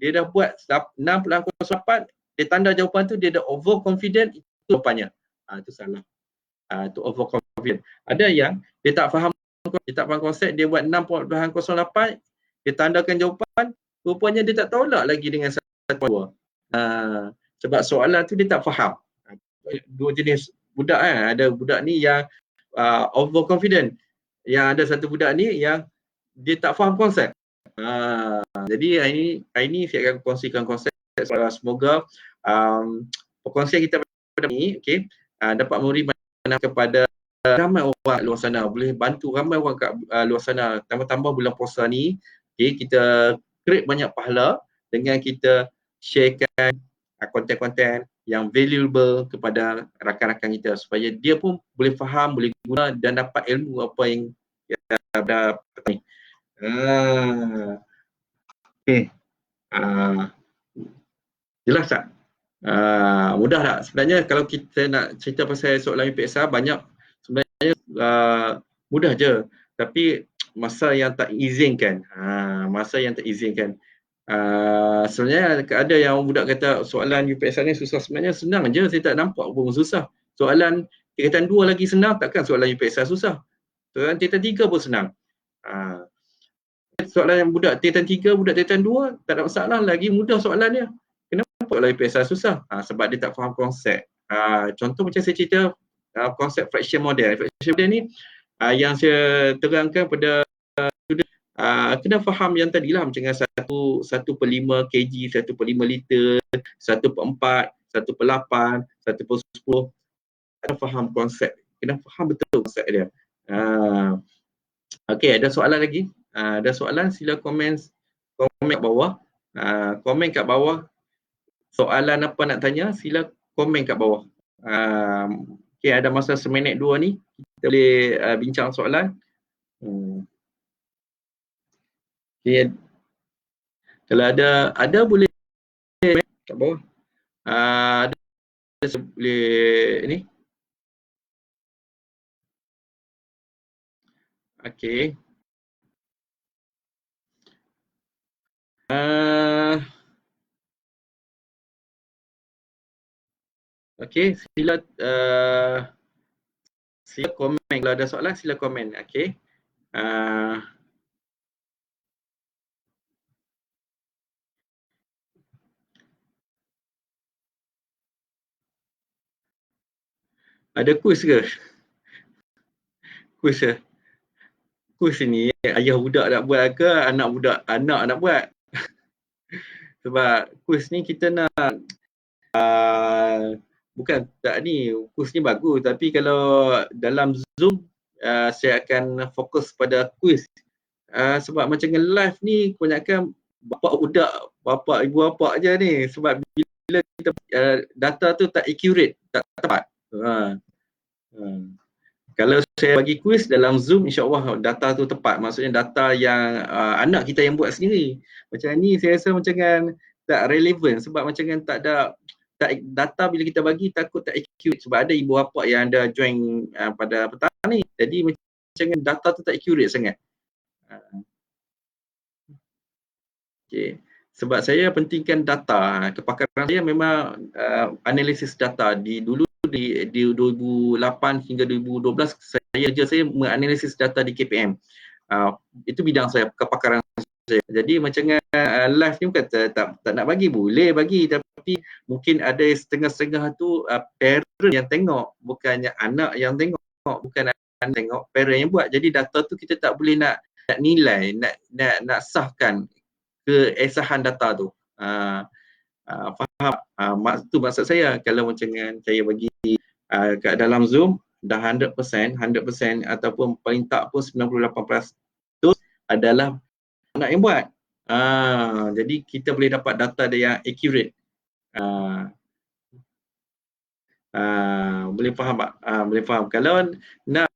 dah buat 6.08, dia tanda jawapan tu dia dah overconfident, itu jawapannya. Itu salah. Itu overconfident. Ada yang dia tak faham konsep, dia buat 6.08, dia tandakan jawapan, rupanya dia tak tolak lagi dengan 1.2. Sebab soalan tu dia tak faham. Dua jenis budak kan. Ada budak ni yang overconfident. Yang ada satu budak ni yang dia tak faham konsep. Jadi hari ini saya akan kongsikan konsep. Semoga perkongsian kita pada ini dapat memberi manfaat kepada ramai orang luar sana, boleh bantu ramai orang kat luar sana. Tambah-tambah bulan puasa ni, kita create banyak pahala dengan kita sharekan konten-konten yang valuable kepada rakan-rakan kita supaya dia pun boleh faham, boleh guna dan dapat ilmu apa yang ada petang ni. Jelas tak? Mudah tak? Sebenarnya kalau kita nak cerita pasal soalan UPSR banyak, sebenarnya mudah je. Tapi masa yang tak izinkan. Sebenarnya ada yang budak kata soalan UPSR ni susah, sebenarnya senang je, saya tak nampak pun susah. Soalan tingkatan 2 lagi senang, takkan soalan UPSR susah. Soalan tingkatan 3 pun senang. Soalan yang budak tingkatan 3, budak tingkatan 2 tak ada masalah, lagi mudah soalannya. Kenapa soalan UPSR susah? Sebab dia tak faham konsep. Contoh macam saya cerita konsep fraction model. Fraction model ni yang saya terangkan pada student, kena faham yang tadilah macam 1/5 kg, 1/5 liter, 1/4, 1/8, 1/10. Kena faham konsep. Kena faham betul konsep dia. Okey, ada soalan lagi? Ada soalan, sila komen kat bawah. Komen kat bawah. Soalan apa nak tanya, sila komen kat bawah. Okey, ada masa seminit 2 ni, kita boleh bincang soalan. Okay. Kalau ada boleh kat bawah. Ada boleh ni. Okey. Okey, sila komen. Kalau ada soalan sila komen. Okey. Ada kuis ke? Kuis ke? Kuis ni ayah budak nak buat ke anak nak buat? Sebab kuis ni kita nak bukan tak ni, kuis ni bagus, tapi kalau dalam Zoom saya akan fokus pada kuis. Sebab macam live ni kebanyakan bapa ibu bapa je ni, sebab bila kita data tu tak accurate, tak tepat. Kalau saya bagi kuis dalam Zoom, insya-Allah data tu tepat. Maksudnya data yang anak kita yang buat sendiri. Macam ni saya rasa macam kan tak relevan, sebab macam kan tak ada data bila kita bagi takut tak accurate sebab ada ibu bapa yang ada join pada petang ni. Jadi macam data tu tak accurate sangat. Okay. Sebab saya pentingkan data. Kepakaran saya memang analisis data. Dulu di 2008 hingga 2012 saya menganalisis data di KPM. Itu bidang saya, kepakaran saya. Jadi macam live ni bukan tak nak bagi, boleh bagi, tapi mungkin ada setengah-setengah tu parent yang tengok, bukannya anak yang tengok, bukan anak tengok, parent yang buat. Jadi data tu kita tak boleh nak nilai, nak sahkan keesahan data tu. Faham? Itu maksud saya. Kalau macam saya bagi kat dalam Zoom dah 100%, 100% ataupun paling tak pun 98% adalah anak yang buat. Jadi kita boleh dapat data dia yang accurate. Boleh faham tak? Boleh faham. Kalau nak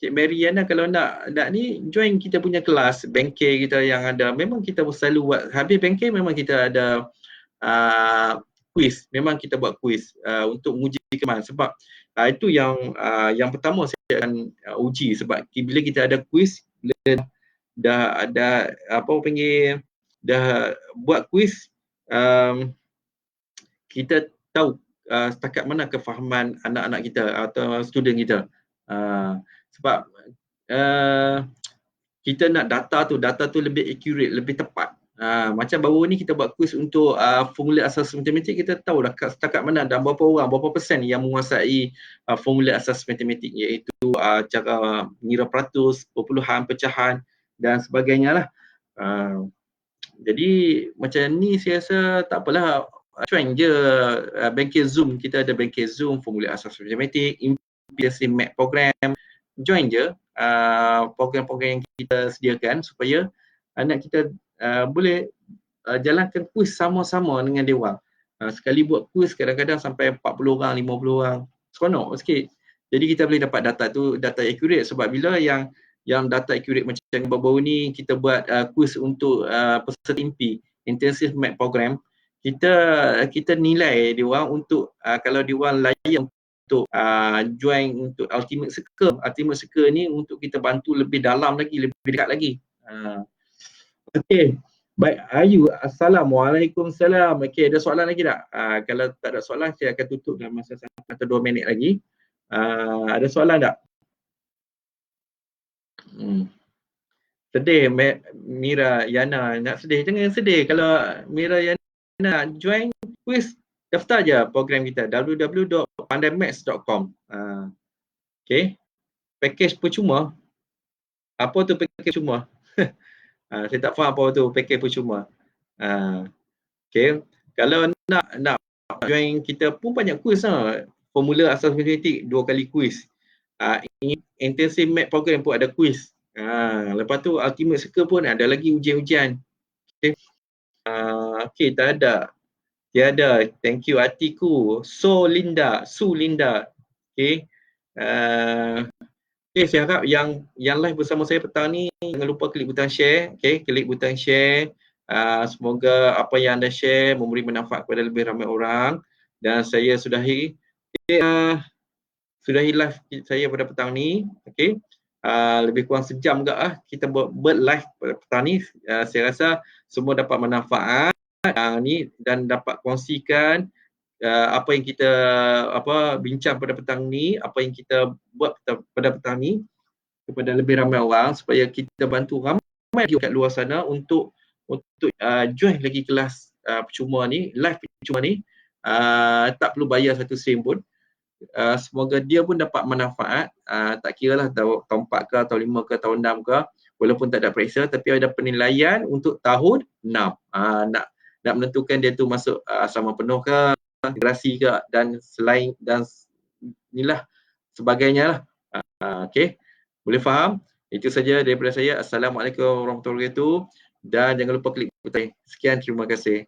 Cik Mariana, kalau nak ni join kita punya kelas bengkel kita yang ada. Memang kita selalu buat, habis bengkel memang kita ada quiz. Memang kita buat quiz untuk menguji kemahiran. Sebab itu yang pertama saya akan uji. Sebab bila kita ada quiz, bila dah ada dah buat quiz, kita tahu setakat mana kefahaman anak-anak kita atau student kita. Sebab kita nak data tu lebih accurate, lebih tepat. Macam baru ni kita buat quiz untuk formula asas matematik, kita tahu dah setakat mana dan berapa persen yang menguasai formula asas matematik, iaitu cara mengira peratus, perpuluhan, pecahan dan sebagainya lah. Jadi macam ni saya rasa tak apalah, join je bengkel Zoom. Kita ada bengkel Zoom, formula asas matematik, implicit math program. Join je program-program yang kita sediakan supaya anak kita boleh jalankan kuis sama-sama dengan dia orang. Sekali buat kuis kadang-kadang sampai 40 orang, 50 orang. Seronok sikit. Jadi kita boleh dapat data tu, data accurate. Sebab bila yang data accurate macam baru-baru ni kita buat kuis untuk peserta IMPI, Intensive Math Program, kita nilai dia orang untuk kalau dia orang layak untuk join untuk Ultimate Circle. Ultimate Circle ni untuk kita bantu lebih dalam lagi, lebih dekat lagi. Okey. Baik, Ayu, Assalamualaikum. Okey, ada soalan lagi tak? Kalau tak ada soalan, saya akan tutup dalam masa 1 atau 2 minit lagi. Ada soalan tak? Sedih Mira Yana, nak sedih, jangan sedih. Kalau Mira Yana nak join quiz, daftar je program kita www.pandaimaths.com. Okey. Package percuma. Apa tu package percuma? Saya tak faham apa tu package percuma. Okey. Kalau nak join kita pun banyak quiz lah. Formula asas matematik 2 kali quiz. Intensive math program pun ada quiz. Lepas tu Ultimate Circle pun ada lagi ujian-ujian. Okey. Okey, tak ada. Tiada. Thank you Atiku. Su Linda. Okey. Okay, saya harap yang live bersama saya petang ni jangan lupa klik butang share. Okey, klik butang share. Semoga apa yang anda share memberi manfaat kepada lebih ramai orang. Dan saya sudahi live saya pada petang ni. Okey. Lebih kurang sejam juga kita buat live pada petang ni. Saya rasa semua dapat manfaat ni dan dapat kongsikan apa yang kita bincang pada petang ni, apa yang kita buat pada petang ni kepada lebih ramai orang supaya kita bantu ramai kat luar sana untuk join lagi kelas percuma ni, live percuma ni. Tak perlu bayar satu sen pun. Semoga dia pun dapat manfaat. Tak kira lah tahun 4 ke, tahun 5 ke, tahun 6 ke, walaupun tak ada periksa tapi ada penilaian untuk tahun 6. Nak menentukan dia tu masuk asrama penuh ke, integrasi ke dan selain dan inilah sebagainya lah. Okey, boleh faham? Itu saja daripada saya. Assalamualaikum warahmatullahi wabarakatuh dan jangan lupa klik butang. Sekian, terima kasih.